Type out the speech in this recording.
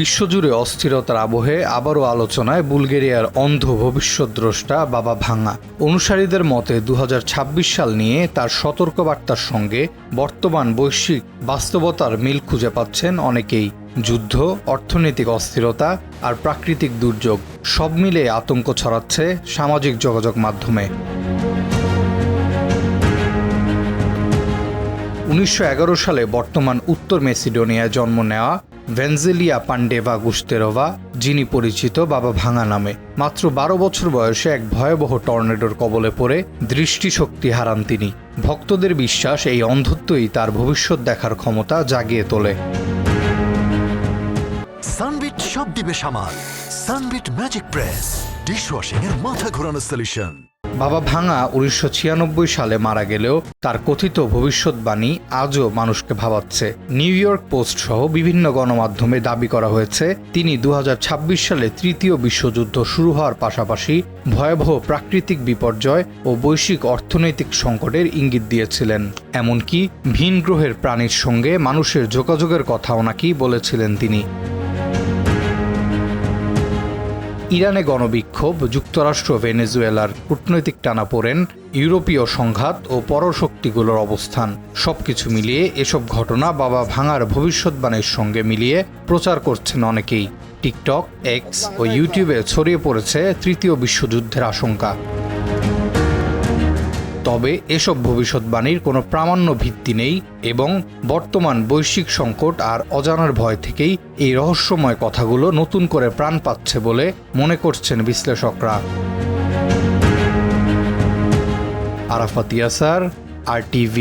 বিশ্বজুড়ে অস্থিরতার আবহে আবারও আলোচনায় বুলগেরিয়ার অন্ধ ভবিষ্যদ্দ্রষ্টা বাবা ভাঙা। অনুসারীদের মতে ২০২৬ সাল নিয়ে তার সতর্কবার্তার সঙ্গে বর্তমান বৈশ্বিক বাস্তবতার মিল খুঁজে পাচ্ছেন অনেকেই। যুদ্ধ, অর্থনৈতিক অস্থিরতা আর প্রাকৃতিক দুর্যোগ সব মিলে আতঙ্ক ছড়াচ্ছে সামাজিক যোগাযোগ মাধ্যমে। ১৯১১ সালে বর্তমান উত্তর মেসিডোনিয়ায় জন্ম নেওয়া ভেনজেলিয়া পান্ডেভা গুস্তেরোভা, যিনি পরিচিত বাবা ভাঙা নামে, মাত্র ১২ বছর বয়সে এক ভয়াবহ টর্নেডোর কবলে পড়ে দৃষ্টিশক্তি হারান তিনি। ভক্তদের বিশ্বাস এই অন্ধত্বই তার ভবিষ্যৎ দেখার ক্ষমতা জাগিয়ে তোলে। সানবিট সব দিবে সামাল। সানবিট ম্যাজিক প্রেস ডিশওয়াশিং এর মাথা ঘোরানো সলিউশন। বাবা ভাঙা ১৯৯৬ সালে মারা গেলেও তার কথিত ভবিষ্যৎবাণী আজও মানুষকে ভাবাচ্ছে। নিউ ইয়র্ক পোস্ট সহ বিভিন্ন গণমাধ্যমে দাবি করা হয়েছে তিনি ২০২৬ সালে তৃতীয় বিশ্বযুদ্ধ শুরু হওয়ার পাশাপাশি ভয়াবহ প্রাকৃতিক বিপর্যয় ও বৈশ্বিক অর্থনৈতিক সংকটের ইঙ্গিত দিয়েছিলেন। এমনকি ভিন গ্রহের প্রাণীর সঙ্গে মানুষের যোগাযোগের কথাও নাকি বলেছিলেন তিনি। ইরানে গণবিক্ষোভ, যুক্তরাষ্ট্র ভেনেজুয়েলার কূটনৈতিক টানাপোড়েন, ইউরোপীয় সংঘাত ও পরশক্তিগুলোর অবস্থান সবকিছু মিলিয়ে এসব ঘটনা বাবা ভাঙার ভবিষ্যৎবাণীর সঙ্গে মিলিয়ে প্রচার করছেন অনেকেই। টিকটক, এক্স ও ইউটিউবে ছড়িয়ে পড়েছে তৃতীয় বিশ্বযুদ্ধের আশঙ্কা। তবে এসব ভবিষ্যৎবাণীর কোনো প্রামাণ্য ভিত্তি নেই এবং বর্তমান বৈশ্বিক সংকট আর অজানার ভয় থেকেই এই রহস্যময় কথাগুলো নতুন করে প্রাণ পাচ্ছে বলে মনে করছেন বিশ্লেষকরা। আরাফাত ইয়াসার, RTV।